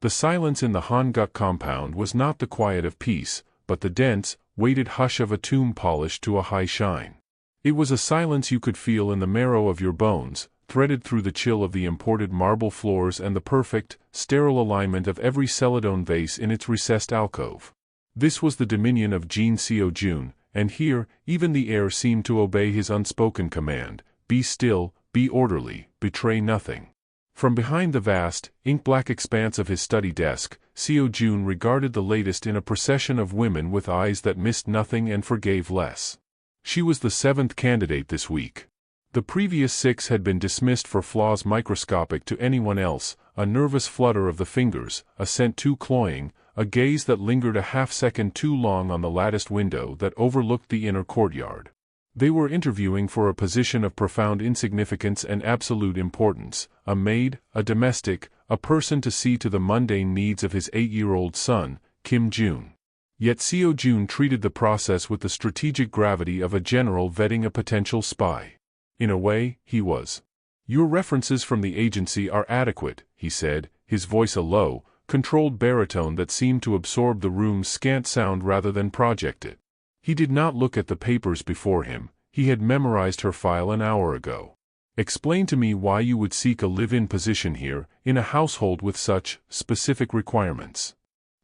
The silence in the Hanguk compound was not the quiet of peace, but the dense, weighted hush of a tomb polished to a high shine. It was a silence you could feel in the marrow of your bones, threaded through the chill of the imported marble floors and the perfect, sterile alignment of every celadone vase in its recessed alcove. This was the dominion of Jin Seo-jun, and here, even the air seemed to obey his unspoken command: be still, be orderly, betray nothing. From behind the vast, ink-black expanse of his study desk, Seo-jun regarded the latest in a procession of women with eyes that missed nothing and forgave less. She was the 7th candidate this week. The previous 6 had been dismissed for flaws microscopic to anyone else: a nervous flutter of the fingers, a scent too cloying, a gaze that lingered a half-second too long on the latticed window that overlooked the inner courtyard. They were interviewing for a position of profound insignificance and absolute importance: a maid, a domestic, a person to see to the mundane needs of his 8-year-old son, Kim Jun. Yet Seo-jun treated the process with the strategic gravity of a general vetting a potential spy. In a way, he was. "Your references from the agency are adequate," he said, his voice a low, controlled baritone that seemed to absorb the room's scant sound rather than project it. He did not look at the papers before him. He had memorized her file an hour ago. "Explain to me why you would seek a live-in position here, in a household with such specific requirements."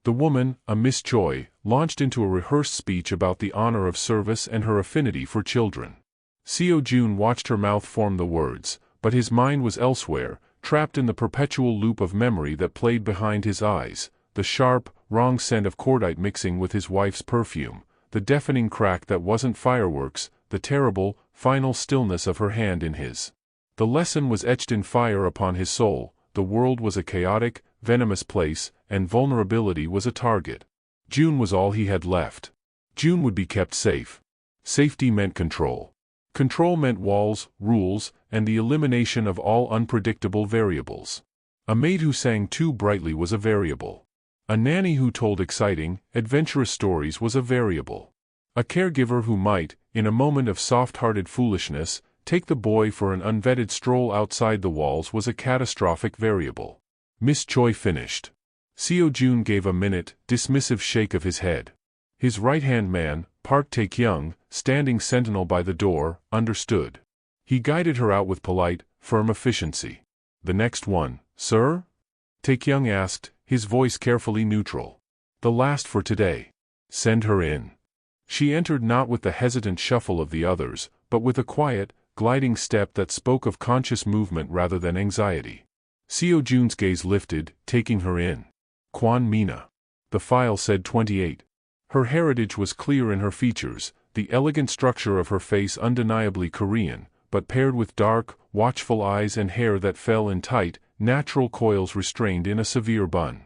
The woman, a Miss Choi, launched into a rehearsed speech about the honor of service and her affinity for children. Seo-jun watched her mouth form the words, but his mind was elsewhere, trapped in the perpetual loop of memory that played behind his eyes: the sharp, wrong scent of cordite mixing with his wife's perfume, the deafening crack that wasn't fireworks, the terrible, final stillness of her hand in his. The lesson was etched in fire upon his soul: the world was a chaotic, venomous place, and vulnerability was a target. June was all he had left. June would be kept safe. Safety meant control. Control meant walls, rules, and the elimination of all unpredictable variables. A maid who sang too brightly was a variable. A nanny who told exciting, adventurous stories was a variable. A caregiver who might, in a moment of soft-hearted foolishness, take the boy for an unvetted stroll outside the walls was a catastrophic variable. Miss Choi finished. Seo-jun gave a minute, dismissive shake of his head. His right-hand man, Park Tae-kyung, standing sentinel by the door, understood. He guided her out with polite, firm efficiency. "The next one, sir?" Tae-kyung asked, his voice carefully neutral. "The last for today." "Send her in." She entered not with the hesitant shuffle of the others, but with a quiet, gliding step that spoke of conscious movement rather than anxiety. Seo-jun's gaze lifted, taking her in. Kwon Mina. The file said 28. Her heritage was clear in her features, the elegant structure of her face undeniably Korean, but paired with dark, watchful eyes and hair that fell in tight, natural coils restrained in a severe bun.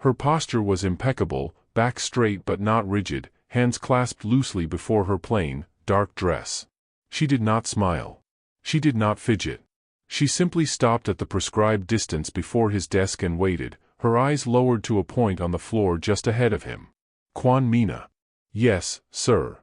Her posture was impeccable, back straight but not rigid, hands clasped loosely before her plain, dark dress. She did not smile. She did not fidget. She simply stopped at the prescribed distance before his desk and waited, her eyes lowered to a point on the floor just ahead of him. "Kwon Mina." "Yes, sir."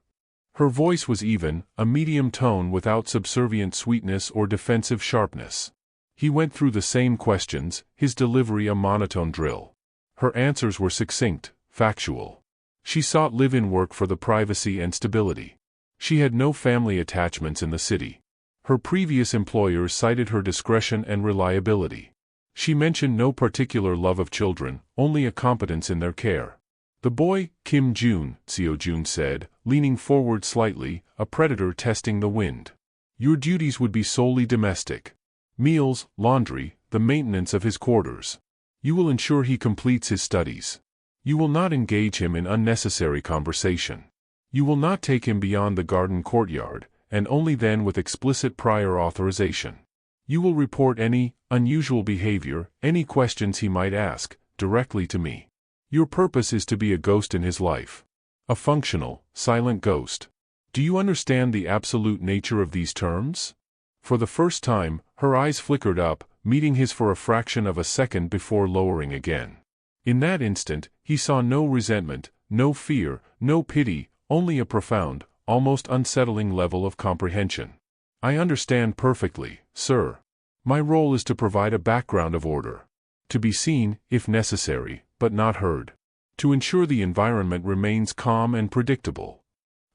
Her voice was even, a medium tone without subservient sweetness or defensive sharpness. He went through the same questions, his delivery a monotone drill. Her answers were succinct, factual. She sought live-in work for the privacy and stability. She had no family attachments in the city. Her previous employers cited her discretion and reliability. She mentioned no particular love of children, only a competence in their care. "The boy, Kim Jun," Seo-jun said, leaning forward slightly, a predator testing the wind. "Your duties would be solely domestic. Meals, laundry, the maintenance of his quarters. You will ensure he completes his studies. You will not engage him in unnecessary conversation. You will not take him beyond the garden courtyard, and only then with explicit prior authorization. You will report any unusual behavior, any questions he might ask, directly to me. Your purpose is to be a ghost in his life. A functional, silent ghost. Do you understand the absolute nature of these terms?" For the first time, her eyes flickered up, meeting his for a fraction of a second before lowering again. In that instant, he saw no resentment, no fear, no pity, only a profound, almost unsettling level of comprehension. "I understand perfectly, sir. My role is to provide a background of order. To be seen, if necessary, but not heard. To ensure the environment remains calm and predictable.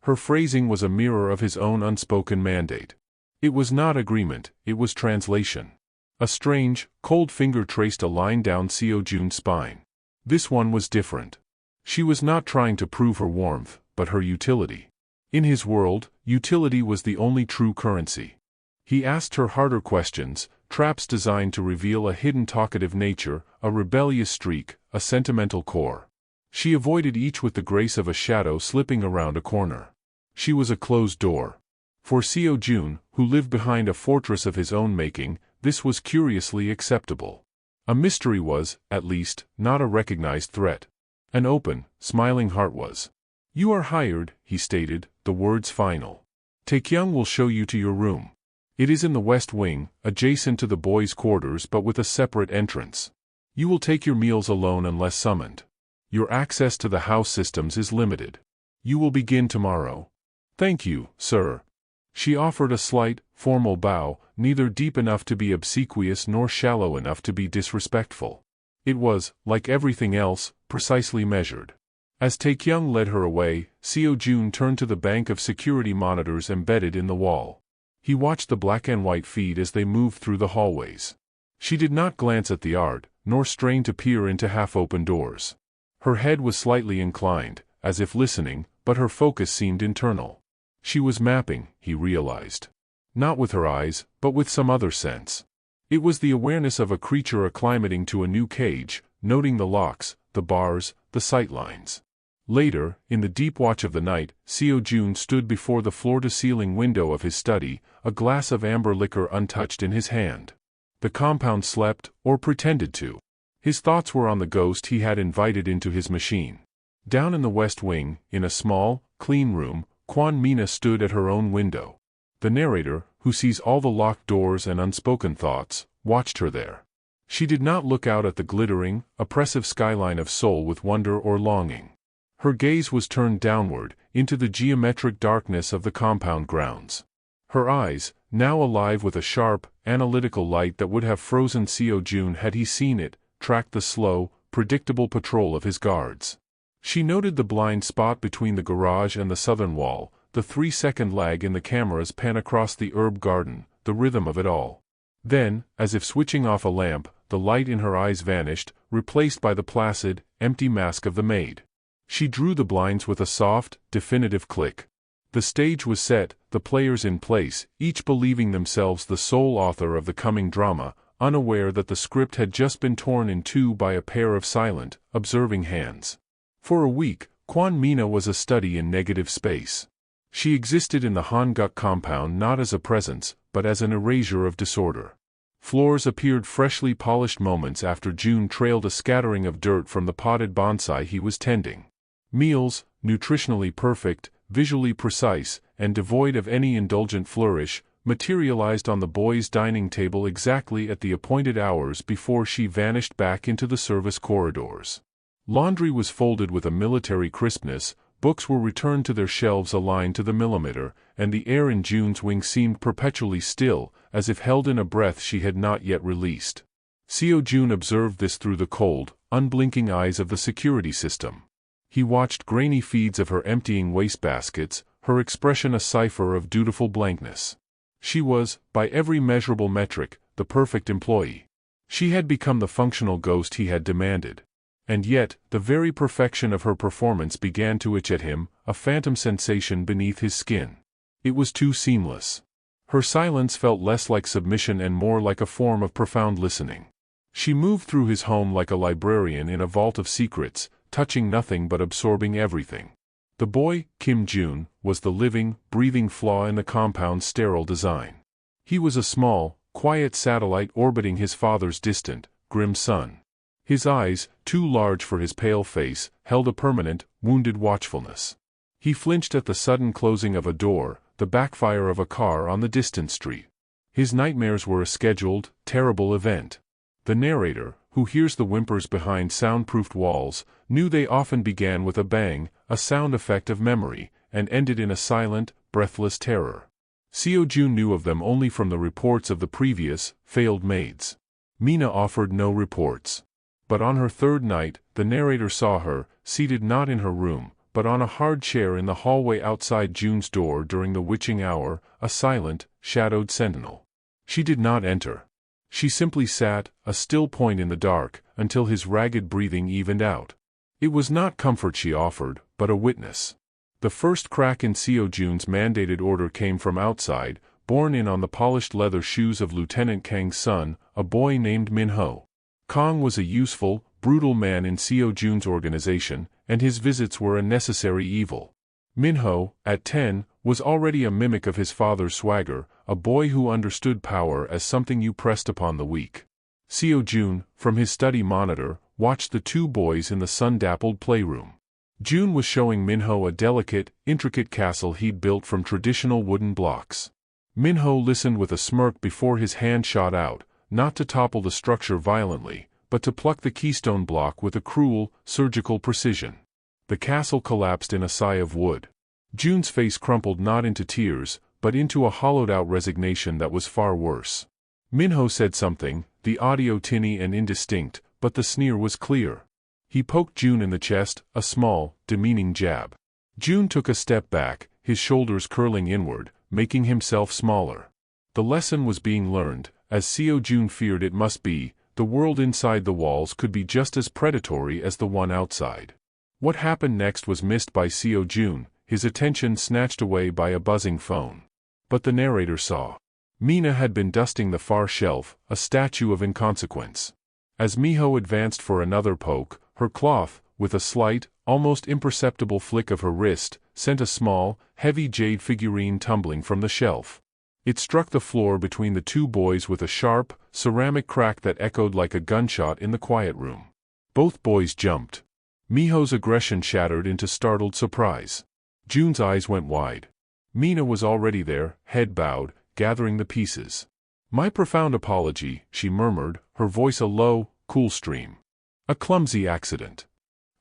Her phrasing was a mirror of his own unspoken mandate. It was not agreement, it was translation. A strange, cold finger traced a line down Seo Jun's spine. This one was different. She was not trying to prove her warmth, but her utility. In his world, utility was the only true currency. He asked her harder questions, traps designed to reveal a hidden talkative nature, a rebellious streak, a sentimental core. She avoided each with the grace of a shadow slipping around a corner. She was a closed door. For Seo Jun, who lived behind a fortress of his own making, this was curiously acceptable. A mystery was, at least, not a recognized threat. An open, smiling heart was. "You are hired," he stated, the words final. "Taekyung will show you to your room. It is in the west wing, adjacent to the boys' quarters but with a separate entrance. You will take your meals alone unless summoned. Your access to the house systems is limited. You will begin tomorrow." "Thank you, sir." She offered a slight, formal bow, neither deep enough to be obsequious nor shallow enough to be disrespectful. It was, like everything else, precisely measured. As Taekyung led her away, Seo Jun turned to the bank of security monitors embedded in the wall. He watched the black and white feed as they moved through the hallways. She did not glance at the art, nor strain to peer into half-open doors. Her head was slightly inclined, as if listening, but her focus seemed internal. She was mapping, he realized. Not with her eyes, but with some other sense. It was the awareness of a creature acclimating to a new cage, noting the locks, the bars, the sightlines. Later, in the deep watch of the night, Seo Jun stood before the floor-to-ceiling window of his study, a glass of amber liquor untouched in his hand. The compound slept, or pretended to. His thoughts were on the ghost he had invited into his machine. Down in the west wing, in a small, clean room, Kwon Mina stood at her own window. The narrator, who sees all the locked doors and unspoken thoughts, watched her there. She did not look out at the glittering, oppressive skyline of Seoul with wonder or longing. Her gaze was turned downward, into the geometric darkness of the compound grounds. Her eyes, now alive with a sharp, analytical light that would have frozen Seo Jun had he seen it, tracked the slow, predictable patrol of his guards. She noted the blind spot between the garage and the southern wall, the 3-second lag in the camera's pan across the herb garden, the rhythm of it all. Then, as if switching off a lamp, the light in her eyes vanished, replaced by the placid, empty mask of the maid. She drew the blinds with a soft, definitive click. The stage was set, the players in place, each believing themselves the sole author of the coming drama, unaware that the script had just been torn in two by a pair of silent, observing hands. For a week, Kwon Mina was a study in negative space. She existed in the Hanguk compound not as a presence, but as an erasure of disorder. Floors appeared freshly polished moments after June trailed a scattering of dirt from the potted bonsai he was tending. Meals, nutritionally perfect, visually precise, and devoid of any indulgent flourish, materialized on the boys' dining table exactly at the appointed hours before she vanished back into the service corridors. Laundry was folded with a military crispness, books were returned to their shelves aligned to the millimeter, and the air in June's wing seemed perpetually still, as if held in a breath she had not yet released. Seo Jun observed this through the cold, unblinking eyes of the security system. He watched grainy feeds of her emptying wastebaskets, her expression a cipher of dutiful blankness. She was, by every measurable metric, the perfect employee. She had become the functional ghost he had demanded. And yet, the very perfection of her performance began to itch at him, a phantom sensation beneath his skin. It was too seamless. Her silence felt less like submission and more like a form of profound listening. She moved through his home like a librarian in a vault of secrets, touching nothing but absorbing everything. The boy, Kim Jun, was the living, breathing flaw in the compound's sterile design. He was a small, quiet satellite orbiting his father's distant, grim sun. His eyes, too large for his pale face, held a permanent, wounded watchfulness. He flinched at the sudden closing of a door, the backfire of a car on the distant street. His nightmares were a scheduled, terrible event. The narrator, who hears the whimpers behind soundproofed walls, knew they often began with a bang, a sound effect of memory, and ended in a silent, breathless terror. Seo Jun knew of them only from the reports of the previous, failed maids. Mina offered no reports. But on her third night, the narrator saw her, seated not in her room, but on a hard chair in the hallway outside June's door during the witching hour, a silent, shadowed sentinel. She did not enter. She simply sat, a still point in the dark, until his ragged breathing evened out. It was not comfort she offered, but a witness. The first crack in Seo Jun's mandated order came from outside, borne in on the polished leather shoes of Lieutenant Kang's son, a boy named Minho. Kang was a useful, brutal man in Seo Jun's organization, and his visits were a necessary evil. Minho, at 10, was already a mimic of his father's swagger, a boy who understood power as something you pressed upon the weak. Seo Jun, from his study monitor, watched the two boys in the sun-dappled playroom. Jun was showing Minho a delicate, intricate castle he'd built from traditional wooden blocks. Minho listened with a smirk before his hand shot out, not to topple the structure violently, but to pluck the keystone block with a cruel, surgical precision. The castle collapsed in a sigh of wood. Jun's face crumpled not into tears, but into a hollowed-out resignation that was far worse. Minho said something, the audio tinny and indistinct, but the sneer was clear. He poked Jun in the chest, a small, demeaning jab. Jun took a step back, his shoulders curling inward, making himself smaller. The lesson was being learned, as Seo Jun feared it must be. The world inside the walls could be just as predatory as the one outside. What happened next was missed by Seo Jun, his attention snatched away by a buzzing phone. But the narrator saw. Mina had been dusting the far shelf, a statue of inconsequence. As Miho advanced for another poke, her cloth, with a slight, almost imperceptible flick of her wrist, sent a small, heavy jade figurine tumbling from the shelf. It struck the floor between the two boys with a sharp, ceramic crack that echoed like a gunshot in the quiet room. Both boys jumped. Miho's aggression shattered into startled surprise. Jun's eyes went wide. Mina was already there, head bowed, gathering the pieces. "My profound apology," she murmured, her voice a low, cool stream. "A clumsy accident."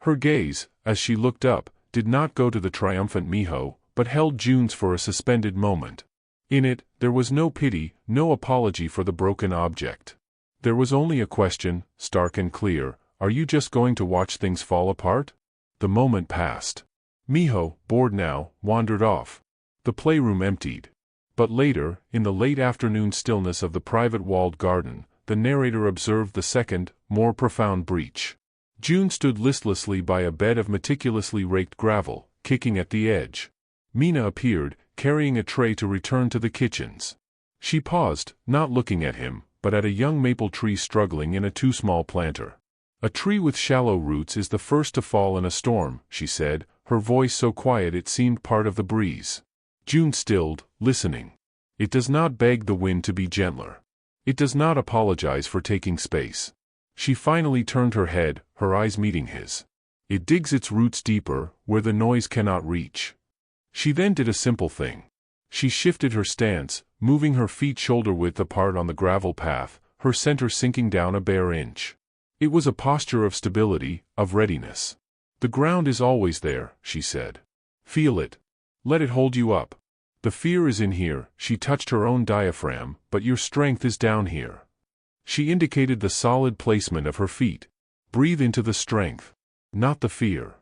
Her gaze, as she looked up, did not go to the triumphant Miho, but held Jun's for a suspended moment. In it, there was no pity, no apology for the broken object. There was only a question, stark and clear: are you just going to watch things fall apart? The moment passed. Miho, bored now, wandered off. The playroom emptied. But later, in the late afternoon stillness of the private walled garden, the narrator observed the second, more profound breach. Jun stood listlessly by a bed of meticulously raked gravel, kicking at the edge. Mina appeared, carrying a tray to return to the kitchens. She paused, not looking at him, but at a young maple tree struggling in a too small planter. "A tree with shallow roots is the first to fall in a storm," she said, her voice so quiet it seemed part of the breeze. Jun stilled, listening. It does not beg the wind to be gentler. It does not apologize for taking space. She finally turned her head, her eyes meeting his. It digs its roots deeper, where the noise cannot reach. She then did a simple thing. She shifted her stance, moving her feet shoulder-width apart on the gravel path, her center sinking down a bare inch. It was a posture of stability, of readiness. "The ground is always there," she said. "Feel it. Let it hold you up. The fear is in here," she touched her own diaphragm, "but your strength is down here." She indicated the solid placement of her feet. "Breathe into the strength. Not the fear."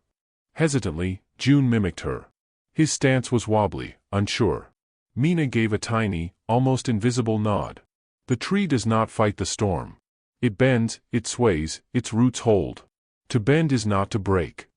Hesitantly, Jun mimicked her. His stance was wobbly, unsure. Mina gave a tiny, almost invisible nod. "The tree does not fight the storm. It bends, it sways, its roots hold. To bend is not to break."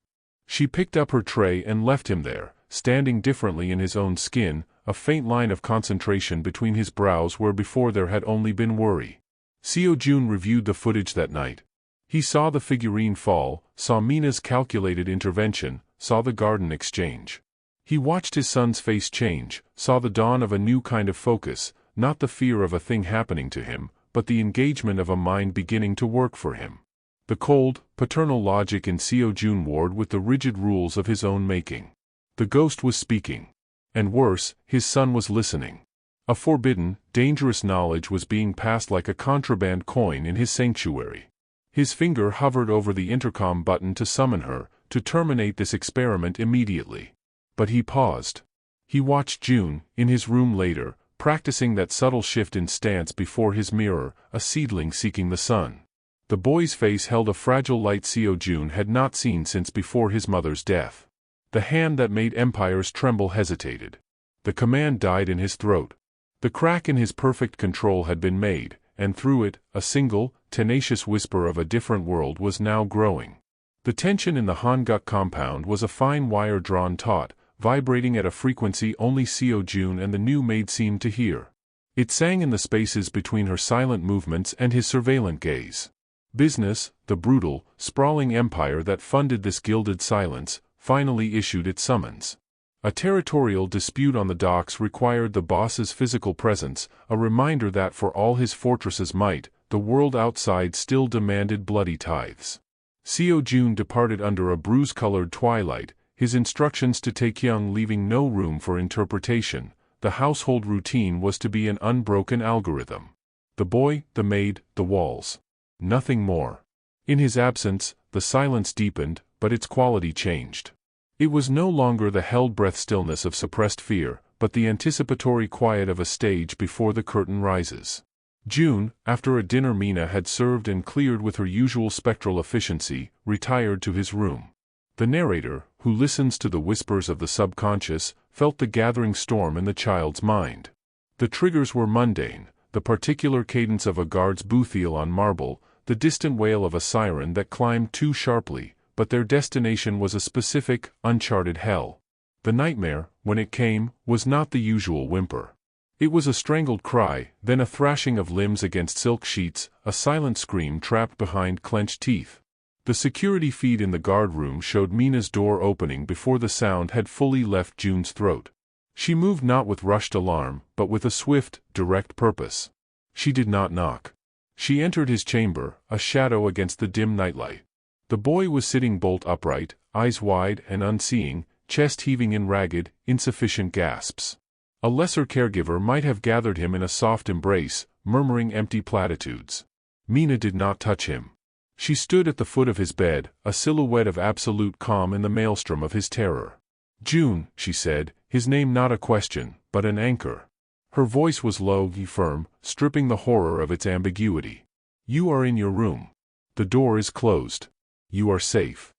She picked up her tray and left him there, standing differently in his own skin, a faint line of concentration between his brows where before there had only been worry. Seo Jun reviewed the footage that night. He saw the figurine fall, saw Mina's calculated intervention, saw the garden exchange. He watched his son's face change, saw the dawn of a new kind of focus, not the fear of a thing happening to him, but the engagement of a mind beginning to work for him. The cold, paternal logic in Seo Jun warred with the rigid rules of his own making. The ghost was speaking. And worse, his son was listening. A forbidden, dangerous knowledge was being passed like a contraband coin in his sanctuary. His finger hovered over the intercom button to summon her, to terminate this experiment immediately. But he paused. He watched Jun, in his room later, practicing that subtle shift in stance before his mirror, a seedling seeking the sun. The boy's face held a fragile light Seo-jun had not seen since before his mother's death. The hand that made empires tremble hesitated. The command died in his throat. The crack in his perfect control had been made, and through it, a single, tenacious whisper of a different world was now growing. The tension in the Hanguk compound was a fine wire drawn taut, vibrating at a frequency only Seo-jun and the new maid seemed to hear. It sang in the spaces between her silent movements and his surveillant gaze. Business, the brutal, sprawling empire that funded this gilded silence, finally issued its summons. A territorial dispute on the docks required the boss's physical presence, a reminder that for all his fortress's might, the world outside still demanded bloody tithes. Seo-jun departed under a bruise-colored twilight, his instructions to Taekyung leaving no room for interpretation. The household routine was to be an unbroken algorithm. The boy, the maid, the walls. Nothing more. In his absence, the silence deepened, but its quality changed. It was no longer the held-breath stillness of suppressed fear, but the anticipatory quiet of a stage before the curtain rises. June, after a dinner Mina had served and cleared with her usual spectral efficiency, retired to his room. The narrator, who listens to the whispers of the subconscious, felt the gathering storm in the child's mind. The triggers were mundane, the particular cadence of a guard's boothiel on marble, the distant wail of a siren that climbed too sharply, but their destination was a specific, uncharted hell. The nightmare, when it came, was not the usual whimper. It was a strangled cry, then a thrashing of limbs against silk sheets, a silent scream trapped behind clenched teeth. The security feed in the guard room showed Mina's door opening before the sound had fully left June's throat. She moved not with rushed alarm, but with a swift, direct purpose. She did not knock. She entered his chamber, a shadow against the dim nightlight. The boy was sitting bolt upright, eyes wide and unseeing, chest heaving in ragged, insufficient gasps. A lesser caregiver might have gathered him in a soft embrace, murmuring empty platitudes. Mina did not touch him. She stood at the foot of his bed, a silhouette of absolute calm in the maelstrom of his terror. "June," she said, his name not a question, but an anchor. Her voice was low and firm, stripping the horror of its ambiguity. "You are in your room. The door is closed. You are safe."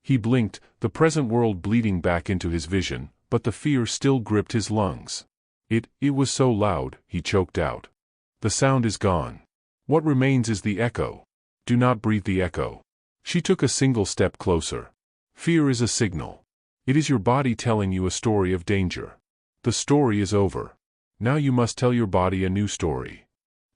He blinked, the present world bleeding back into his vision, but the fear still gripped his lungs. It was so loud, he choked out. "The sound is gone. What remains is the echo. Do not breathe the echo." She took a single step closer. "Fear is a signal. It is your body telling you a story of danger. The story is over. Now you must tell your body a new story."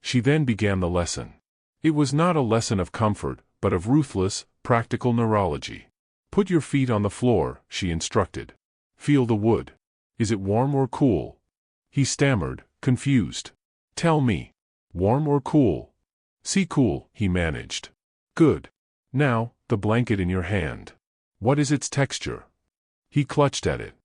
She then began the lesson. It was not a lesson of comfort, but of ruthless, practical neurology. "Put your feet on the floor," she instructed. "Feel the wood. Is it warm or cool?" He stammered, confused. "Tell me. Warm or cool?" "See cool," he managed. "Good. Now, the blanket in your hand. What is its texture?" He clutched at it.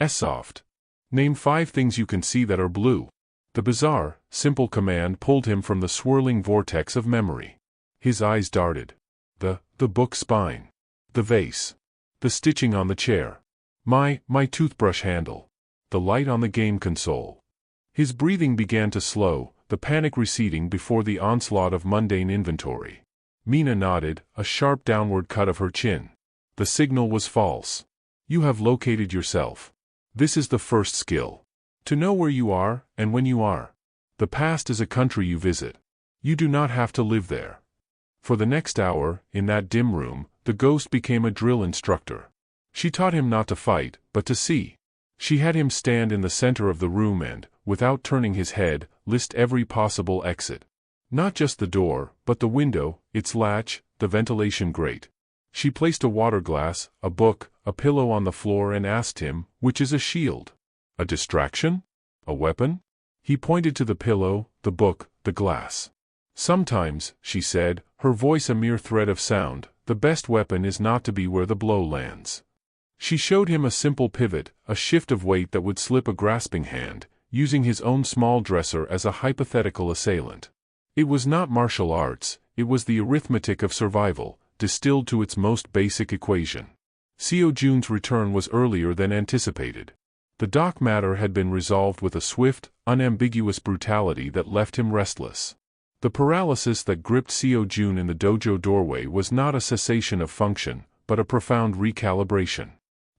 "Soft. Name 5 things you can see that are blue." The bizarre, simple command pulled him from the swirling vortex of memory. His eyes darted. The book spine. The vase. The stitching on the chair. My toothbrush handle. The light on the game console. His breathing began to slow, the panic receding before the onslaught of mundane inventory. Mina nodded, a sharp downward cut of her chin. The signal was false. "You have located yourself. This is the first skill. To know where you are, and when you are. The past is a country you visit. You do not have to live there." For the next hour, in that dim room, the ghost became a drill instructor. She taught him not to fight, but to see. She had him stand in the center of the room and, without turning his head, list every possible exit. Not just the door, but the window, its latch, the ventilation grate. She placed a water glass, a book, a pillow on the floor and asked him, "Which is a shield? A distraction? A weapon?" He pointed to the pillow, the book, the glass. "Sometimes," she said, her voice a mere thread of sound, "the best weapon is not to be where the blow lands." She showed him a simple pivot, a shift of weight that would slip a grasping hand, using his own small dresser as a hypothetical assailant. It was not martial arts, it was the arithmetic of survival, distilled to its most basic equation. Seo-jun's return was earlier than anticipated. The dock matter had been resolved with a swift, unambiguous brutality that left him restless. The paralysis that gripped Seo Jun in the dojo doorway was not a cessation of function, but a profound recalibration.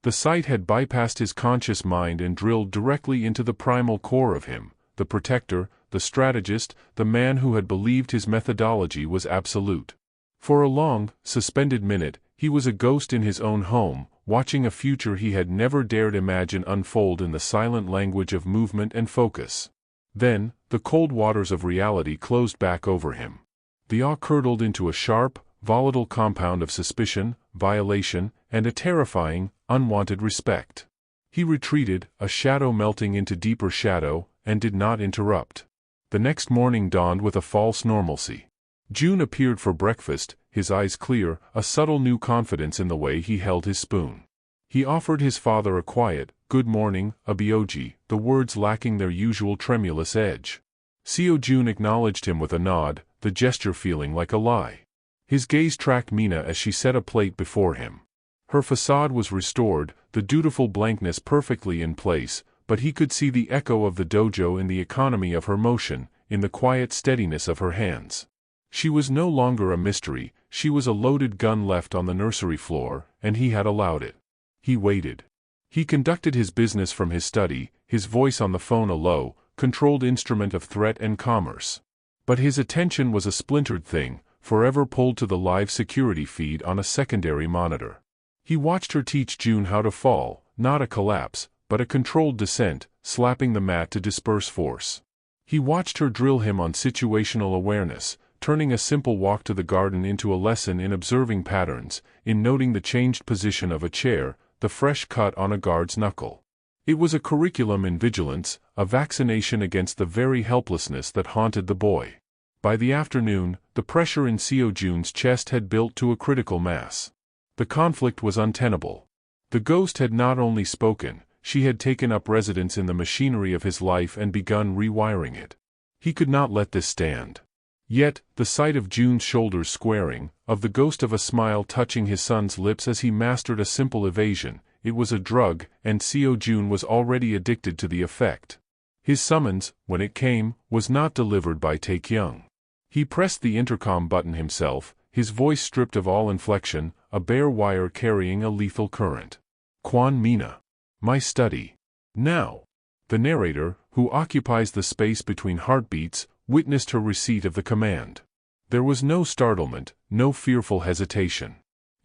The sight had bypassed his conscious mind and drilled directly into the primal core of him, the protector, the strategist, the man who had believed his methodology was absolute. For a long, suspended minute, he was a ghost in his own home, watching a future he had never dared imagine unfold in the silent language of movement and focus. Then, the cold waters of reality closed back over him. The awe curdled into a sharp, volatile compound of suspicion, violation, and a terrifying, unwanted respect. He retreated, a shadow melting into deeper shadow, and did not interrupt. The next morning dawned with a false normalcy. June appeared for breakfast, his eyes clear, a subtle new confidence in the way he held his spoon. He offered his father a quiet, "Good morning, Abioji," the words lacking their usual tremulous edge. Seo Jun acknowledged him with a nod, the gesture feeling like a lie. His gaze tracked Mina as she set a plate before him. Her facade was restored, the dutiful blankness perfectly in place, but he could see the echo of the dojo in the economy of her motion, in the quiet steadiness of her hands. She was no longer a mystery, she was a loaded gun left on the nursery floor, and he had allowed it. He waited. He conducted his business from his study, his voice on the phone a low, controlled instrument of threat and commerce. But his attention was a splintered thing, forever pulled to the live security feed on a secondary monitor. He watched her teach June how to fall, not a collapse, but a controlled descent, slapping the mat to disperse force. He watched her drill him on situational awareness, turning a simple walk to the garden into a lesson in observing patterns, in noting the changed position of a chair, the fresh cut on a guard's knuckle. It was a curriculum in vigilance, a vaccination against the very helplessness that haunted the boy. By the afternoon, the pressure in Seo Jun's chest had built to a critical mass. The conflict was untenable. The ghost had not only spoken, she had taken up residence in the machinery of his life and begun rewiring it. He could not let this stand. Yet, the sight of June's shoulders squaring, of the ghost of a smile touching his son's lips as he mastered a simple evasion, it was a drug, and Seo Jun was already addicted to the effect. His summons, when it came, was not delivered by Taekyung. He pressed the intercom button himself, his voice stripped of all inflection, a bare wire carrying a lethal current. "Kwon Mina. My study. Now." The narrator, who occupies the space between heartbeats, witnessed her receipt of the command. There was no startlement, no fearful hesitation.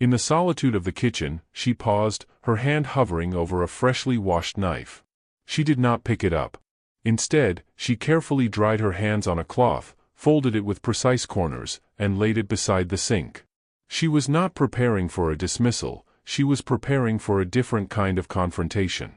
In the solitude of the kitchen, she paused, her hand hovering over a freshly washed knife. She did not pick it up. Instead, she carefully dried her hands on a cloth, folded it with precise corners, and laid it beside the sink. She was not preparing for a dismissal, she was preparing for a different kind of confrontation.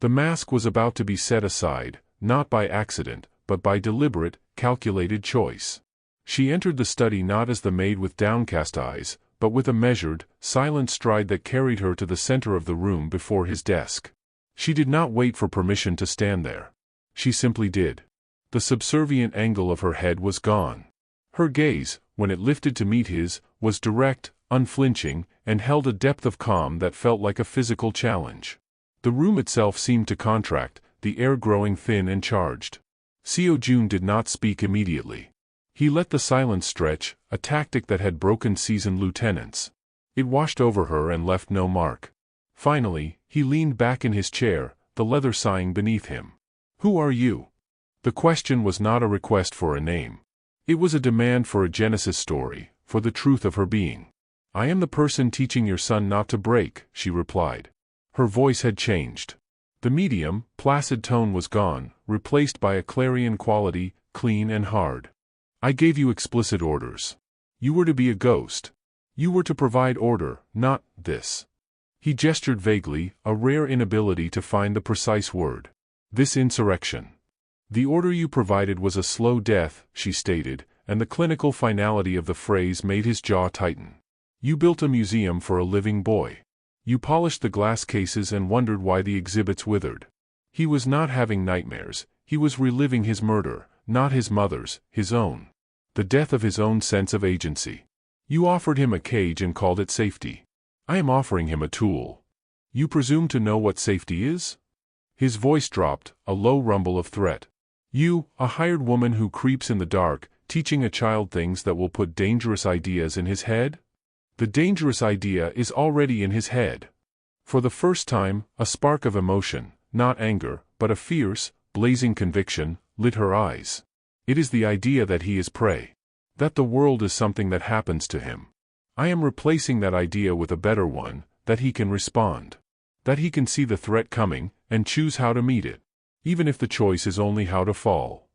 The mask was about to be set aside, not by accident, but by deliberate, calculated choice. She entered the study not as the maid with downcast eyes, but with a measured, silent stride that carried her to the center of the room before his desk. She did not wait for permission to stand there. She simply did. The subservient angle of her head was gone. Her gaze, when it lifted to meet his, was direct, unflinching, and held a depth of calm that felt like a physical challenge. The room itself seemed to contract, the air growing thin and charged. Seo Jun did not speak immediately. He let the silence stretch, a tactic that had broken seasoned lieutenants. It washed over her and left no mark. Finally, he leaned back in his chair, the leather sighing beneath him. "Who are you?" The question was not a request for a name. It was a demand for a Genesis story, for the truth of her being. "I am the person teaching your son not to break," she replied. Her voice had changed. The medium, placid tone was gone, replaced by a clarion quality, clean and hard. "I gave you explicit orders. You were to be a ghost. You were to provide order, not this." He gestured vaguely, a rare inability to find the precise word. "This insurrection. The order you provided was a slow death," she stated, and the clinical finality of the phrase made his jaw tighten. "You built a museum for a living boy. You polished the glass cases and wondered why the exhibits withered." He was not having nightmares, he was reliving his murder, not his mother's, his own. The death of his own sense of agency. "You offered him a cage and called it safety. I am offering him a tool. You presume to know what safety is?" His voice dropped, a low rumble of threat. You, a hired woman who creeps in the dark, teaching a child things that will put dangerous ideas in his head? The dangerous idea is already in his head. For the first time, a spark of emotion, not anger, but a fierce, blazing conviction, lit her eyes. It is the idea that he is prey. That the world is something that happens to him. I am replacing that idea with a better one, that he can respond. That he can see the threat coming, and choose how to meet it. Even if the choice is only how to fall.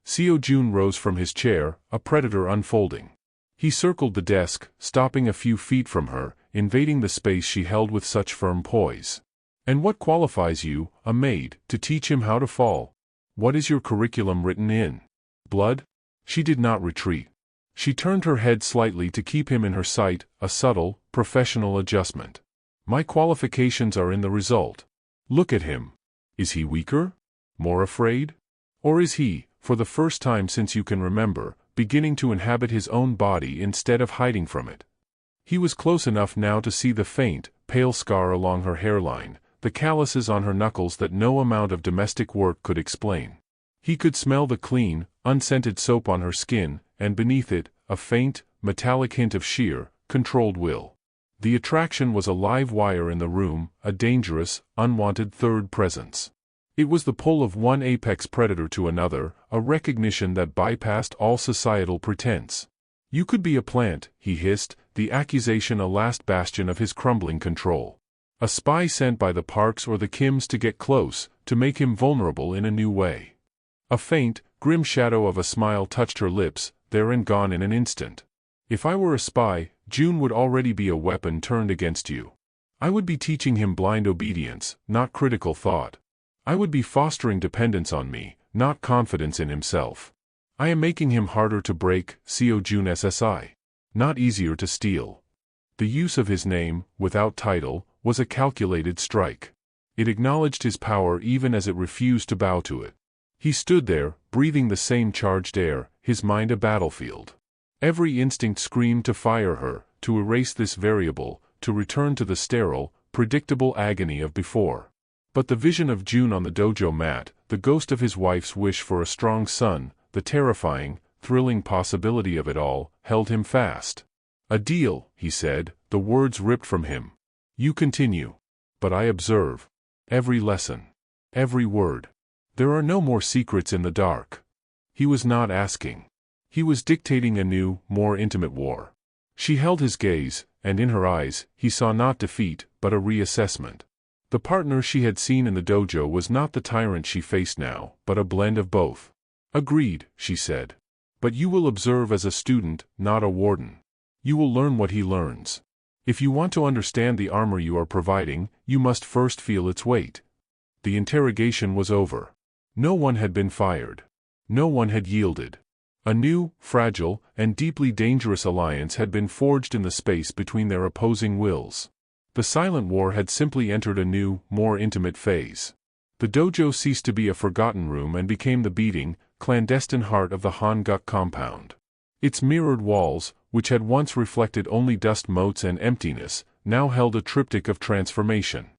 Seo Jun rose from his chair, a predator unfolding. He circled the desk, stopping a few feet from her, invading the space she held with such firm poise. And what qualifies you, a maid, to teach him how to fall? What is your curriculum written in blood? She did not retreat. She turned her head slightly to keep him in her sight, a subtle, professional adjustment. My qualifications are in the result. Look at him. Is he weaker? More afraid? Or is he, for the first time since you can remember, beginning to inhabit his own body instead of hiding from it? He was close enough now to see the faint, pale scar along her hairline, the calluses on her knuckles that no amount of domestic work could explain. He could smell the clean, unscented soap on her skin, and beneath it, a faint, metallic hint of sheer, controlled will. The attraction was a live wire in the room, a dangerous, unwanted third presence. It was the pull of one apex predator to another, a recognition that bypassed all societal pretense. You could be a plant, he hissed, the accusation a last bastion of his crumbling control. A spy sent by the Parks or the Kims to get close, to make him vulnerable in a new way. A faint, grim shadow of a smile touched her lips, there and gone in an instant. If I were a spy, June would already be a weapon turned against you. I would be teaching him blind obedience, not critical thought. I would be fostering dependence on me, not confidence in himself. I am making him harder to break, Seo Jun SSI. Not easier to steal. The use of his name, without title, was a calculated strike. It acknowledged his power even as it refused to bow to it. He stood there, breathing the same charged air, his mind a battlefield. Every instinct screamed to fire her, to erase this variable, to return to the sterile, predictable agony of before. But the vision of June on the dojo mat, the ghost of his wife's wish for a strong son, the terrifying, thrilling possibility of it all, held him fast. A deal, he said, the words ripped from him. You continue. But I observe. Every lesson. Every word. There are no more secrets in the dark. He was not asking. He was dictating a new, more intimate war. She held his gaze, and in her eyes, he saw not defeat, but a reassessment. The partner she had seen in the dojo was not the tyrant she faced now, but a blend of both. Agreed, she said. But you will observe as a student, not a warden. You will learn what he learns. If you want to understand the armor you are providing, you must first feel its weight. The interrogation was over. No one had been fired. No one had yielded. A new, fragile, and deeply dangerous alliance had been forged in the space between their opposing wills. The silent war had simply entered a new, more intimate phase. The dojo ceased to be a forgotten room and became the beating, clandestine heart of the Hanguk compound. Its mirrored walls, which had once reflected only dust motes and emptiness, now held a triptych of transformation.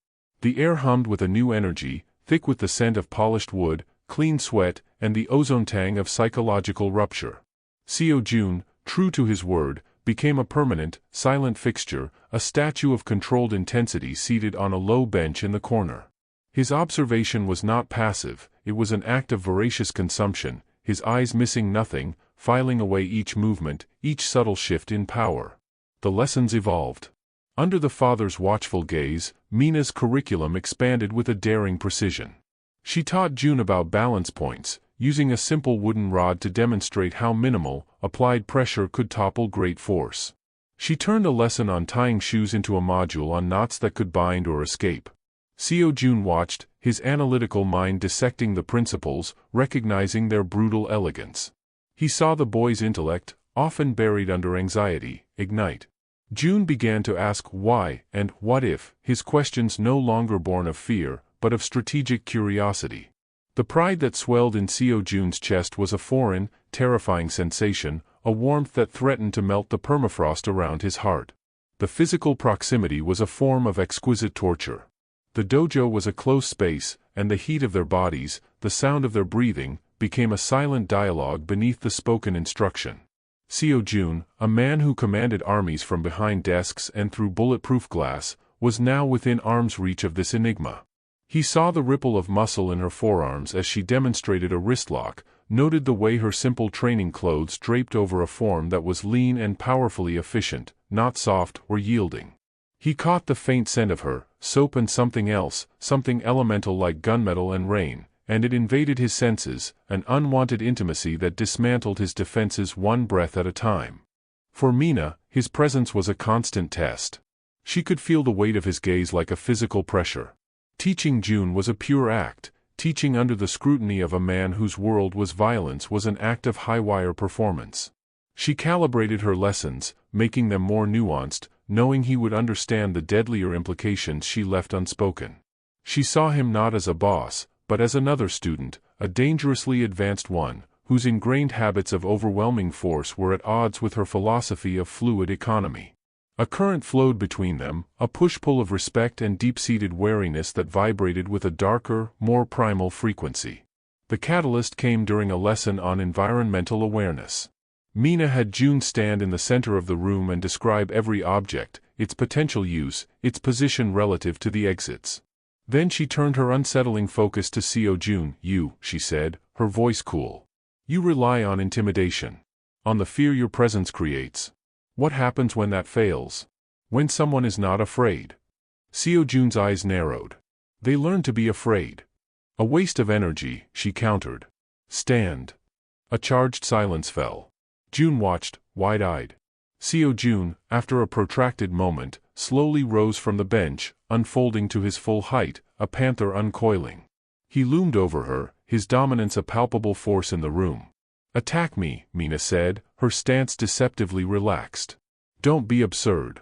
The air hummed with a new energy, thick with the scent of polished wood, clean sweat, and the ozone tang of psychological rupture. Seo Jun, true to his word, became a permanent, silent fixture, a statue of controlled intensity seated on a low bench in the corner. His observation was not passive, it was an act of voracious consumption, his eyes missing nothing, filing away each movement, each subtle shift in power. The lessons evolved. Under the father's watchful gaze, Mina's curriculum expanded with a daring precision. She taught June about balance points, using a simple wooden rod to demonstrate how minimal, applied pressure could topple great force. She turned a lesson on tying shoes into a module on knots that could bind or escape. Seo Jun watched, his analytical mind dissecting the principles, recognizing their brutal elegance. He saw the boy's intellect, often buried under anxiety, ignite. June began to ask why and what if, his questions no longer born of fear, but of strategic curiosity. The pride that swelled in Seo Jun's chest was a foreign, terrifying sensation, a warmth that threatened to melt the permafrost around his heart. The physical proximity was a form of exquisite torture. The dojo was a close space, and the heat of their bodies, the sound of their breathing, became a silent dialogue beneath the spoken instruction. Seo Jun, a man who commanded armies from behind desks and through bulletproof glass, was now within arm's reach of this enigma. He saw the ripple of muscle in her forearms as she demonstrated a wrist lock, noted the way her simple training clothes draped over a form that was lean and powerfully efficient, not soft or yielding. He caught the faint scent of her, soap and something else, something elemental like gunmetal and rain, and it invaded his senses, an unwanted intimacy that dismantled his defenses one breath at a time. For Mina, his presence was a constant test. She could feel the weight of his gaze like a physical pressure. Teaching June was a pure act. Teaching under the scrutiny of a man whose world was violence was an act of high-wire performance. She calibrated her lessons, making them more nuanced, knowing he would understand the deadlier implications she left unspoken. She saw him not as a boss, but as another student, a dangerously advanced one, whose ingrained habits of overwhelming force were at odds with her philosophy of fluid economy. A current flowed between them, a push-pull of respect and deep-seated wariness that vibrated with a darker, more primal frequency. The catalyst came during a lesson on environmental awareness. Mina had June stand in the center of the room and describe every object, its potential use, its position relative to the exits. Then she turned her unsettling focus to Seo Jun. "You," she said, her voice cool. "You rely on intimidation. On the fear your presence creates. What happens when that fails? When someone is not afraid?" Seo Jun's eyes narrowed. "They learn to be afraid." "A waste of energy," she countered. "Stand." A charged silence fell. June watched, wide-eyed. Seo Jun, after a protracted moment, slowly rose from the bench, unfolding to his full height, a panther uncoiling. He loomed over her, his dominance a palpable force in the room. "Attack me," Mina said, her stance deceptively relaxed. "Don't be absurd.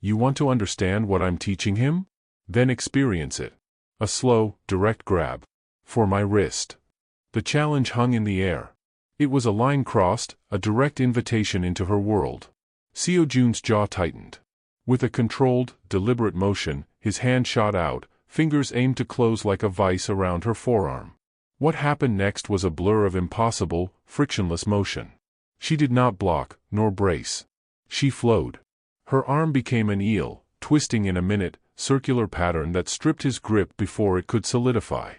You want to understand what I'm teaching him? Then experience it." A slow, direct grab. "For my wrist." The challenge hung in the air. It was a line crossed, a direct invitation into her world. Seo Jun's jaw tightened. With a controlled, deliberate motion, his hand shot out, fingers aimed to close like a vice around her forearm. What happened next was a blur of impossible, frictionless motion. She did not block, nor brace. She flowed. Her arm became an eel, twisting in a minute, circular pattern that stripped his grip before it could solidify.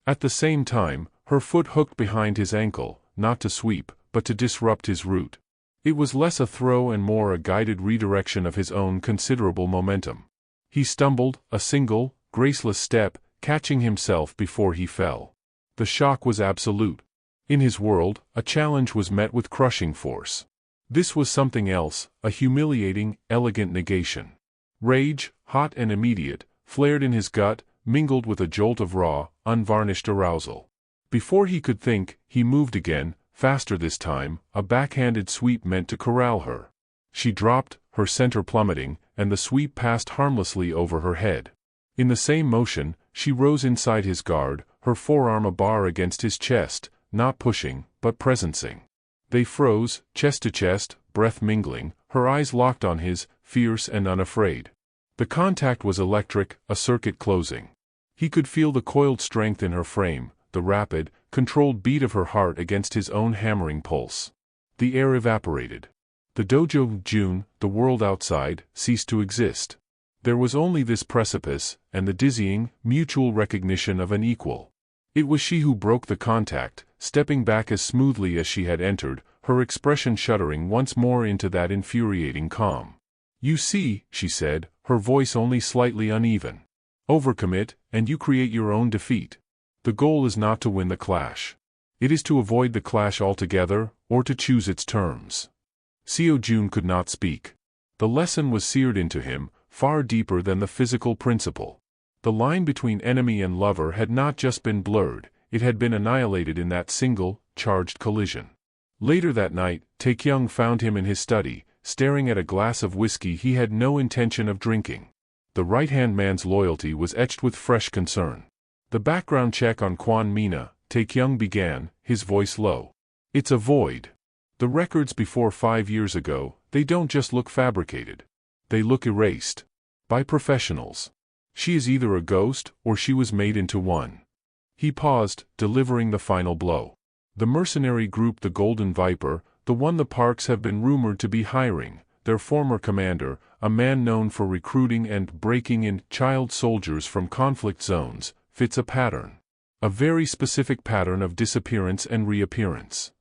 At the same time, her foot hooked behind his ankle, not to sweep, but to disrupt his route. It was less a throw and more a guided redirection of his own considerable momentum. He stumbled, a single, graceless step, catching himself before he fell. The shock was absolute. In his world, a challenge was met with crushing force. This was something else, a humiliating, elegant negation. Rage, hot and immediate, flared in his gut, mingled with a jolt of raw, unvarnished arousal. Before he could think, he moved again, faster this time, a backhanded sweep meant to corral her. She dropped, her center plummeting, and the sweep passed harmlessly over her head. In the same motion, she rose inside his guard, her forearm a bar against his chest, not pushing, but presencing. They froze, chest to chest, breath mingling, her eyes locked on his, fierce and unafraid. The contact was electric, a circuit closing. He could feel the coiled strength in her frame, the rapid, controlled beat of her heart against his own hammering pulse. The air evaporated. The dojo, June, the world outside, ceased to exist. There was only this precipice, and the dizzying, mutual recognition of an equal. It was she who broke the contact, stepping back as smoothly as she had entered, her expression shuddering once more into that infuriating calm. "You see," she said, her voice only slightly uneven. "Overcommit, and you create your own defeat. The goal is not to win the clash. It is to avoid the clash altogether, or to choose its terms." Seo Jun could not speak. The lesson was seared into him, far deeper than the physical principle. The line between enemy and lover had not just been blurred, it had been annihilated in that single, charged collision. Later that night, Taekyung found him in his study, staring at a glass of whiskey he had no intention of drinking. The right-hand man's loyalty was etched with fresh concern. "The background check on Kwon Mina," Taekyung began, his voice low. "It's a void. The records before 5 years ago, they don't just look fabricated. They look erased. By professionals. She is either a ghost, or she was made into one. He paused, delivering the final blow. The mercenary group, the Golden Viper, the one the Parks have been rumored to be hiring, their former commander, a man known for recruiting and breaking in child soldiers from conflict zones, fits a pattern. A very specific pattern of disappearance and reappearance.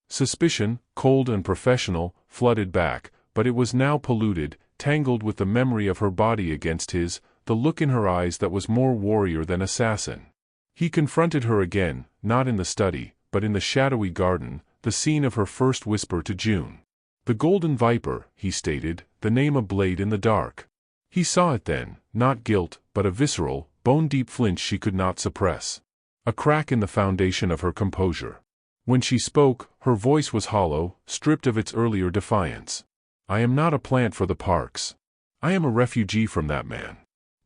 Suspicion, cold and professional, flooded back, but it was now polluted, tangled with the memory of her body against his, the look in her eyes that was more warrior than assassin. He confronted her again, not in the study, but in the shadowy garden, the scene of her first whisper to June. The Golden Viper, he stated, the name ablaze in the dark. He saw it then, not guilt, but a visceral, bone-deep flinch she could not suppress. A crack in the foundation of her composure. When she spoke, her voice was hollow, stripped of its earlier defiance. I am not a plant for the Parks. I am a refugee from that man.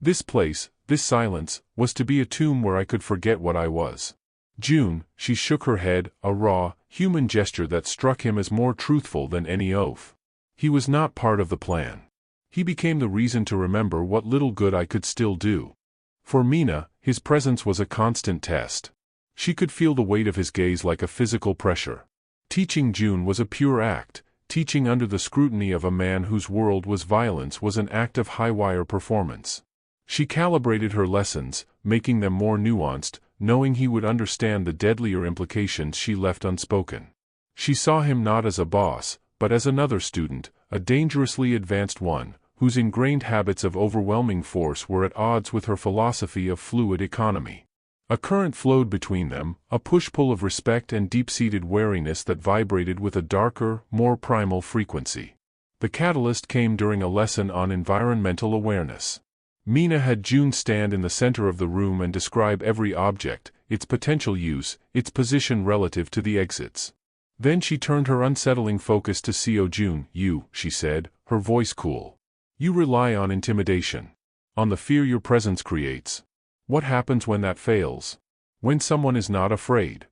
This place, this silence, was to be a tomb where I could forget what I was. June, she shook her head, a raw, human gesture that struck him as more truthful than any oath. He was not part of the plan. He became the reason to remember what little good I could still do. For Mina, his presence was a constant test. She could feel the weight of his gaze like a physical pressure. Teaching June was a pure act. Teaching under the scrutiny of a man whose world was violence was an act of high-wire performance. She calibrated her lessons, making them more nuanced, knowing he would understand the deadlier implications she left unspoken. She saw him not as a boss, but as another student, a dangerously advanced one, whose ingrained habits of overwhelming force were at odds with her philosophy of fluid economy. A current flowed between them, a push-pull of respect and deep-seated wariness that vibrated with a darker, more primal frequency. The catalyst came during a lesson on environmental awareness. Mina had June stand in the center of the room and describe every object, its potential use, its position relative to the exits. Then she turned her unsettling focus to Seo June. You, she said, her voice cool. You rely on intimidation. On the fear your presence creates. What happens when that fails? When someone is not afraid?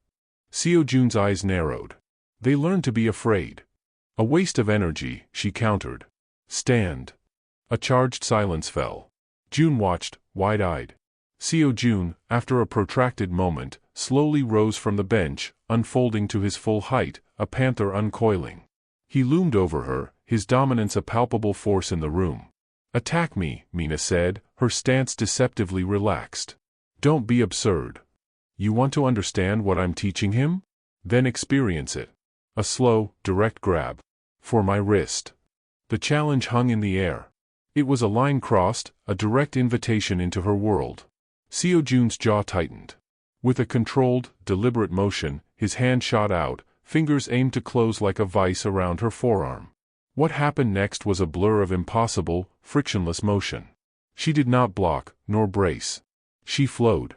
Seo June's eyes narrowed. They learn to be afraid. A waste of energy, she countered. Stand. A charged silence fell. June watched, wide-eyed. Seo June, after a protracted moment, slowly rose from the bench, unfolding to his full height, a panther uncoiling. He loomed over her, his dominance a palpable force in the room. Attack me, Mina said, her stance deceptively relaxed. Don't be absurd. You want to understand what I'm teaching him? Then experience it. A slow, direct grab. For my wrist. The challenge hung in the air. It was a line crossed, a direct invitation into her world. Seo June's jaw tightened. With a controlled, deliberate motion, his hand shot out, fingers aimed to close like a vice around her forearm. What happened next was a blur of impossible, frictionless motion. She did not block, nor brace. She flowed.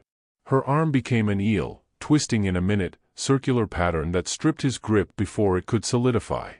Her arm became an eel, twisting in a minute, circular pattern that stripped his grip before it could solidify.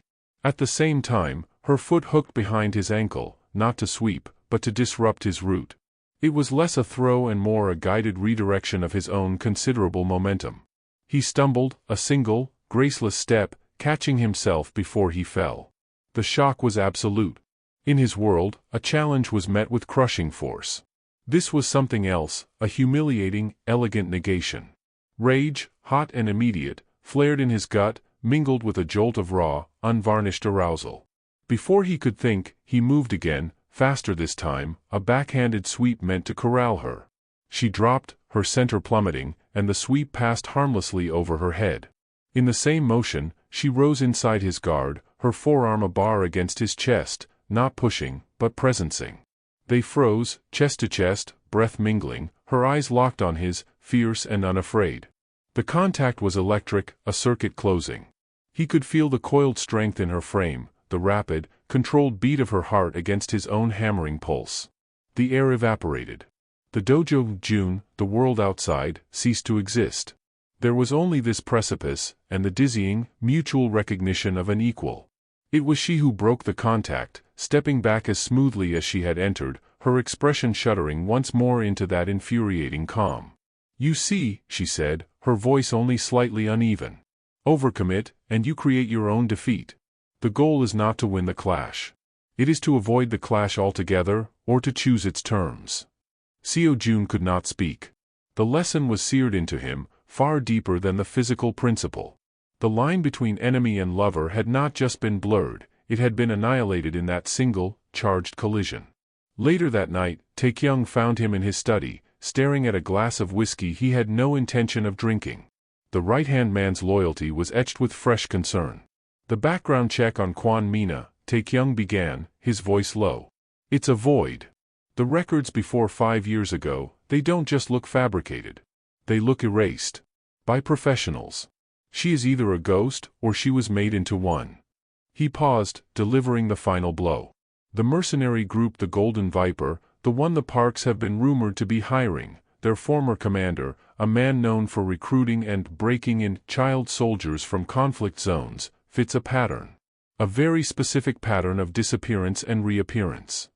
At the same time, her foot hooked behind his ankle, not to sweep, but to disrupt his route. It was less a throw and more a guided redirection of his own considerable momentum. He stumbled, a single, graceless step, catching himself before he fell. The shock was absolute. In his world, a challenge was met with crushing force. This was something else, a humiliating, elegant negation. Rage, hot and immediate, flared in his gut, mingled with a jolt of raw, unvarnished arousal. Before he could think, he moved again, faster this time, a backhanded sweep meant to corral her. She dropped, her center plummeting, and the sweep passed harmlessly over her head. In the same motion, she rose inside his guard, her forearm a bar against his chest, not pushing, but presencing. They froze, chest to chest, breath mingling, her eyes locked on his, fierce and unafraid. The contact was electric, a circuit closing. He could feel the coiled strength in her frame, the rapid, controlled beat of her heart against his own hammering pulse. The air evaporated. The dojo, June, the world outside, ceased to exist. There was only this precipice, and the dizzying, mutual recognition of an equal. It was she who broke the contact, stepping back as smoothly as she had entered, her expression shuddering once more into that infuriating calm. You see, she said, her voice only slightly uneven. Overcommit, and you create your own defeat. The goal is not to win the clash. It is to avoid the clash altogether, or to choose its terms. Seo Jun could not speak. The lesson was seared into him, far deeper than the physical principle. The line between enemy and lover had not just been blurred, it had been annihilated in that single, charged collision. Later that night, Taekyung found him in his study, staring at a glass of whiskey he had no intention of drinking. The right-hand man's loyalty was etched with fresh concern. The background check on Kwon Mina, Taekyung began, his voice low. It's a void. The records before 5 years ago, they don't just look fabricated. They look erased. By professionals. She is either a ghost, or she was made into one. He paused, delivering the final blow. The mercenary group the Golden Viper, the one the Parks have been rumored to be hiring, their former commander, a man known for recruiting and breaking in child soldiers from conflict zones, fits a pattern. A very specific pattern of disappearance and reappearance.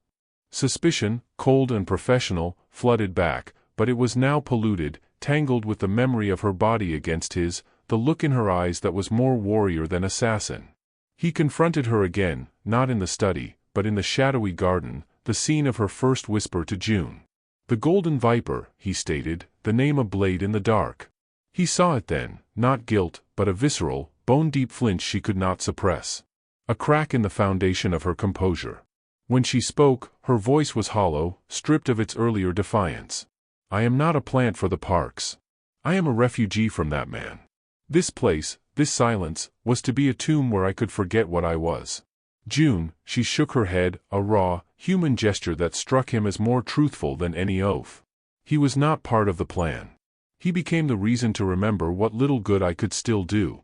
Suspicion, cold and professional, flooded back, but it was now polluted, tangled with the memory of her body against his, the look in her eyes that was more warrior than assassin. He confronted her again, not in the study, but in the shadowy garden, the scene of her first whisper to June. The Golden Viper, he stated, the name a blade in the dark. He saw it then, not guilt, but a visceral, bone-deep flinch she could not suppress. A crack in the foundation of her composure. When she spoke, her voice was hollow, stripped of its earlier defiance. I am not a plant for the Parks. I am a refugee from that man. This place, this silence, was to be a tomb where I could forget what I was. June, she shook her head, a raw, human gesture that struck him as more truthful than any oath. He was not part of the plan. He became the reason to remember what little good I could still do.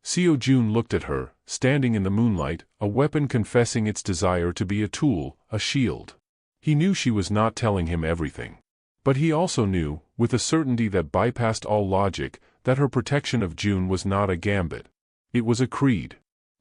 Seo Jun looked at her, standing in the moonlight, a weapon confessing its desire to be a tool, a shield. He knew she was not telling him everything. But he also knew, with a certainty that bypassed all logic, that her protection of June was not a gambit. It was a creed.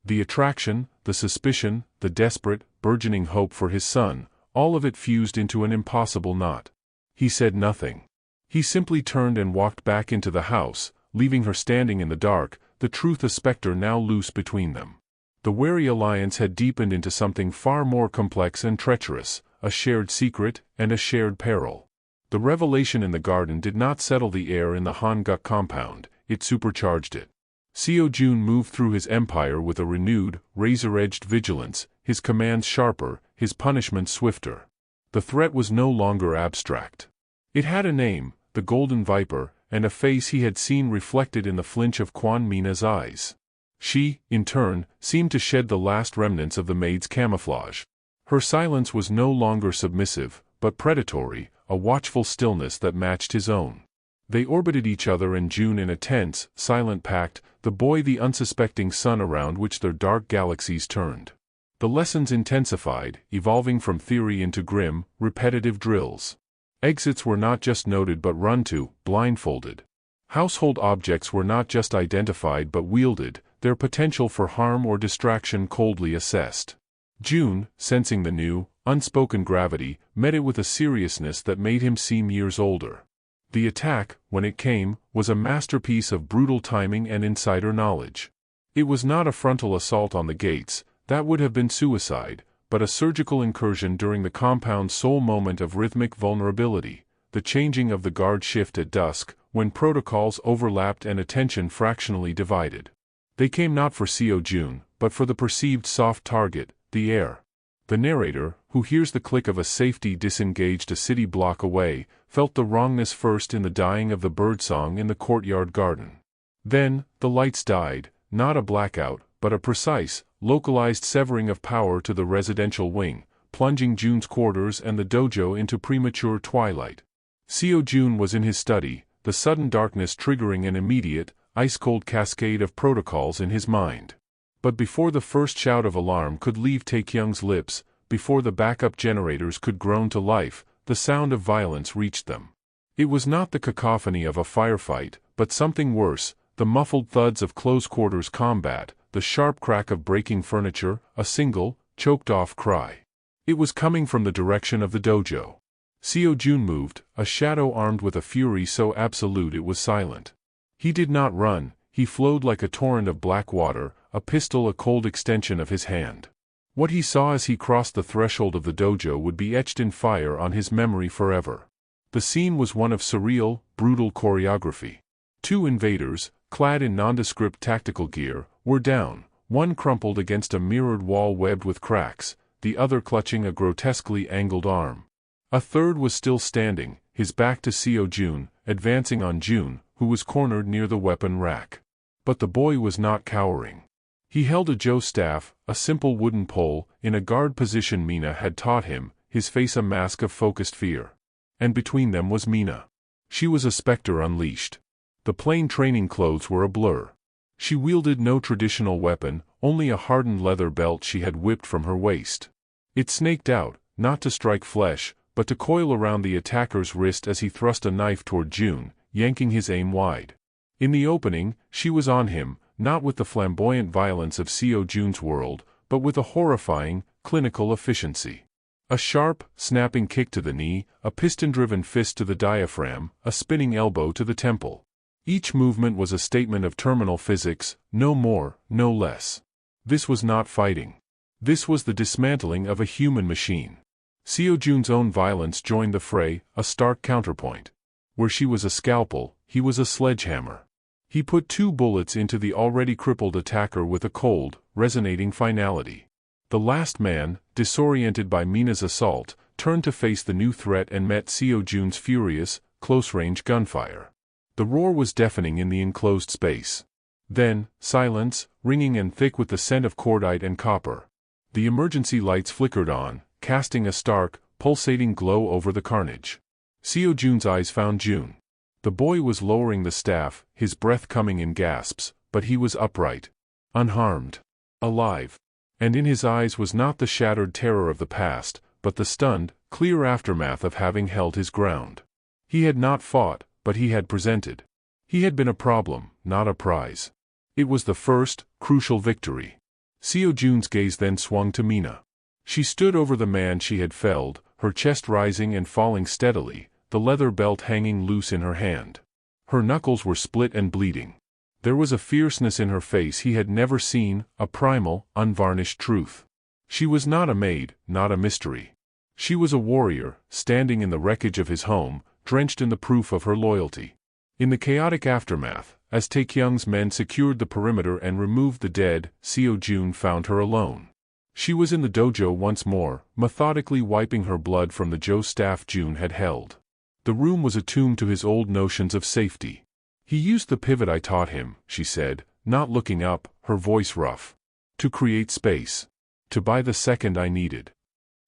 The attraction, the suspicion, the desperate, burgeoning hope for his son, all of it fused into an impossible knot. He said nothing. He simply turned and walked back into the house, leaving her standing in the dark, the truth a specter now loose between them. The wary alliance had deepened into something far more complex and treacherous, a shared secret, and a shared peril. The revelation in the garden did not settle the air in the Hanguk compound, it supercharged it. Seo Jun moved through his empire with a renewed, razor-edged vigilance, his commands sharper, his punishments swifter. The threat was no longer abstract. It had a name, the Golden Viper, and a face he had seen reflected in the flinch of Kwon Mina's eyes. She, in turn, seemed to shed the last remnants of the maid's camouflage. Her silence was no longer submissive, but predatory, a watchful stillness that matched his own. They orbited each other and June in a tense, silent pact, the boy the unsuspecting sun around which their dark galaxies turned. The lessons intensified, evolving from theory into grim, repetitive drills. Exits were not just noted but run to, blindfolded. Household objects were not just identified but wielded, their potential for harm or distraction coldly assessed. June, sensing the new, unspoken gravity, met it with a seriousness that made him seem years older. The attack, when it came, was a masterpiece of brutal timing and insider knowledge. It was not a frontal assault on the gates, that would have been suicide, but a surgical incursion during the compound's sole moment of rhythmic vulnerability, the changing of the guard shift at dusk, when protocols overlapped and attention fractionally divided. They came not for Seo Jun, but for the perceived soft target, the air. The narrator, who hears the click of a safety disengaged a city block away, felt the wrongness first in the dying of the birdsong in the courtyard garden. Then, the lights died, not a blackout, but a precise, localized severing of power to the residential wing, plunging June's quarters and the dojo into premature twilight. Seo Jun was in his study, the sudden darkness triggering an immediate, ice-cold cascade of protocols in his mind. But before the first shout of alarm could leave Taekyung's lips, before the backup generators could groan to life, the sound of violence reached them. It was not the cacophony of a firefight, but something worse, the muffled thuds of close-quarters combat, the sharp crack of breaking furniture, a single, choked-off cry. It was coming from the direction of the dojo. Seo Jun moved, a shadow armed with a fury so absolute it was silent. He did not run, he flowed like a torrent of black water, a pistol a cold extension of his hand. What he saw as he crossed the threshold of the dojo would be etched in fire on his memory forever. The scene was one of surreal, brutal choreography. Two invaders, clad in nondescript tactical gear, were down, one crumpled against a mirrored wall webbed with cracks, the other clutching a grotesquely angled arm. A third was still standing, his back to Seo Jun, advancing on Jun, who was cornered near the weapon rack. But the boy was not cowering. He held a jo staff, a simple wooden pole, in a guard position Mina had taught him, his face a mask of focused fear. And between them was Mina. She was a specter unleashed. The plain training clothes were a blur. She wielded no traditional weapon, only a hardened leather belt she had whipped from her waist. It snaked out, not to strike flesh, but to coil around the attacker's wrist as he thrust a knife toward Jun, yanking his aim wide. In the opening, she was on him, not with the flamboyant violence of Seo Jun's world, but with a horrifying, clinical efficiency. A sharp, snapping kick to the knee, a piston-driven fist to the diaphragm, a spinning elbow to the temple. Each movement was a statement of terminal physics, no more, no less. This was not fighting. This was the dismantling of a human machine. Seo Jun's own violence joined the fray, a stark counterpoint. Where she was a scalpel, he was a sledgehammer. He put 2 bullets into the already crippled attacker with a cold, resonating finality. The last man, disoriented by Mina's assault, turned to face the new threat and met Seo Jun's furious, close-range gunfire. The roar was deafening in the enclosed space. Then, silence, ringing and thick with the scent of cordite and copper. The emergency lights flickered on, casting a stark, pulsating glow over the carnage. Seo Jun's eyes found Jun. The boy was lowering the staff, his breath coming in gasps, but he was upright. Unharmed. Alive. And in his eyes was not the shattered terror of the past, but the stunned, clear aftermath of having held his ground. He had not fought, but he had presented. He had been a problem, not a prize. It was the first, crucial victory. Seo Jun's gaze then swung to Mina. She stood over the man she had felled, her chest rising and falling steadily, the leather belt hanging loose in her hand. Her knuckles were split and bleeding. There was a fierceness in her face he had never seen, a primal, unvarnished truth. She was not a maid, not a mystery. She was a warrior, standing in the wreckage of his home, drenched in the proof of her loyalty. In the chaotic aftermath, as Taekyung's men secured the perimeter and removed the dead, Seo Jun found her alone. She was in the dojo once more, methodically wiping her blood from the jo staff Jun had held. The room was a tomb to his old notions of safety. He used the pivot I taught him, she said, not looking up, her voice rough. To create space. To buy the second I needed.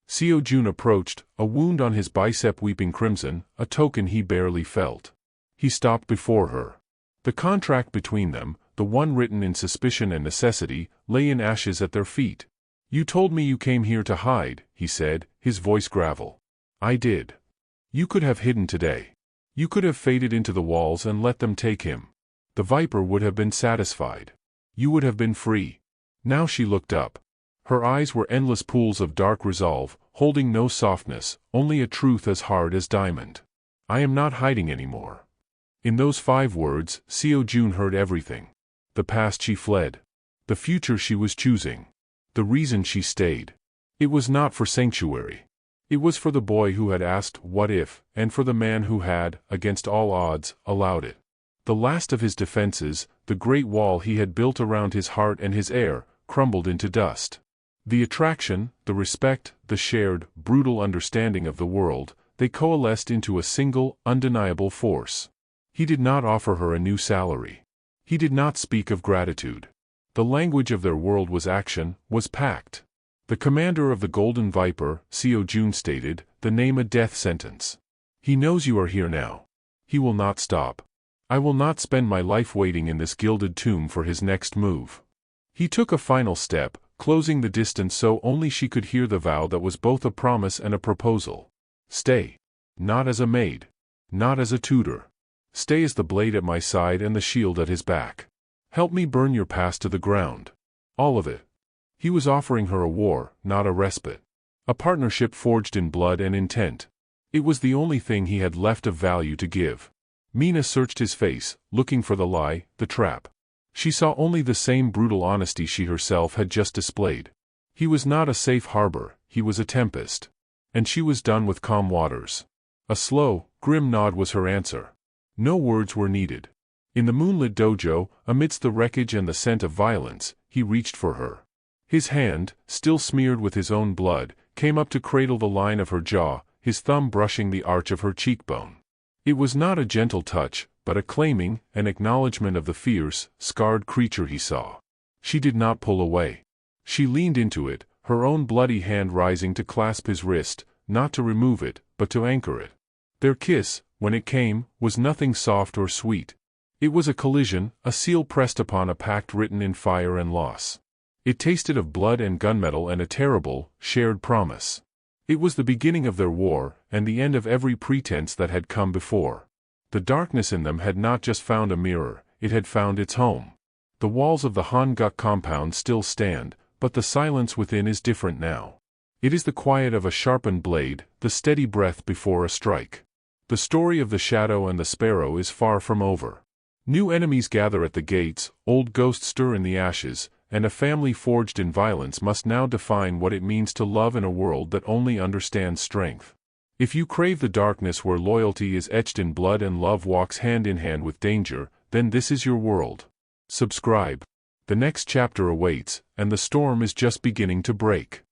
Seo Jun approached, a wound on his bicep weeping crimson, a token he barely felt. He stopped before her. The contract between them, the one written in suspicion and necessity, lay in ashes at their feet. You told me you came here to hide, he said, his voice gravel. I did. You could have hidden today. You could have faded into the walls and let them take him. The Viper would have been satisfied. You would have been free. Now she looked up. Her eyes were endless pools of dark resolve, holding no softness, only a truth as hard as diamond. I am not hiding anymore. In those 5 words, Seo Jun heard everything. The past she fled. The future she was choosing. The reason she stayed. It was not for sanctuary. It was for the boy who had asked, what if, and for the man who had, against all odds, allowed it. The last of his defenses, the great wall he had built around his heart and his air, crumbled into dust. The attraction, the respect, the shared, brutal understanding of the world, they coalesced into a single, undeniable force. He did not offer her a new salary. He did not speak of gratitude. The language of their world was action, was pact. The commander of the Golden Viper, Seo Jun stated, the name a death sentence. He knows you are here now. He will not stop. I will not spend my life waiting in this gilded tomb for his next move. He took a final step, closing the distance so only she could hear the vow that was both a promise and a proposal. Stay. Not as a maid. Not as a tutor. Stay as the blade at my side and the shield at his back. Help me burn your past to the ground. All of it. He was offering her a war, not a respite. A partnership forged in blood and intent. It was the only thing he had left of value to give. Mina searched his face, looking for the lie, the trap. She saw only the same brutal honesty she herself had just displayed. He was not a safe harbor, he was a tempest. And she was done with calm waters. A slow, grim nod was her answer. No words were needed. In the moonlit dojo, amidst the wreckage and the scent of violence, he reached for her. His hand, still smeared with his own blood, came up to cradle the line of her jaw, his thumb brushing the arch of her cheekbone. It was not a gentle touch, but a claiming, an acknowledgement of the fierce, scarred creature he saw. She did not pull away. She leaned into it, her own bloody hand rising to clasp his wrist, not to remove it, but to anchor it. Their kiss, when it came, was nothing soft or sweet. It was a collision, a seal pressed upon a pact written in fire and loss. It tasted of blood and gunmetal and a terrible, shared promise. It was the beginning of their war, and the end of every pretense that had come before. The darkness in them had not just found a mirror, it had found its home. The walls of the Hanguk compound still stand, but the silence within is different now. It is the quiet of a sharpened blade, the steady breath before a strike. The story of the shadow and the sparrow is far from over. New enemies gather at the gates, old ghosts stir in the ashes, and a family forged in violence must now define what it means to love in a world that only understands strength. If you crave the darkness where loyalty is etched in blood and love walks hand in hand with danger, then this is your world. Subscribe. The next chapter awaits, and the storm is just beginning to break.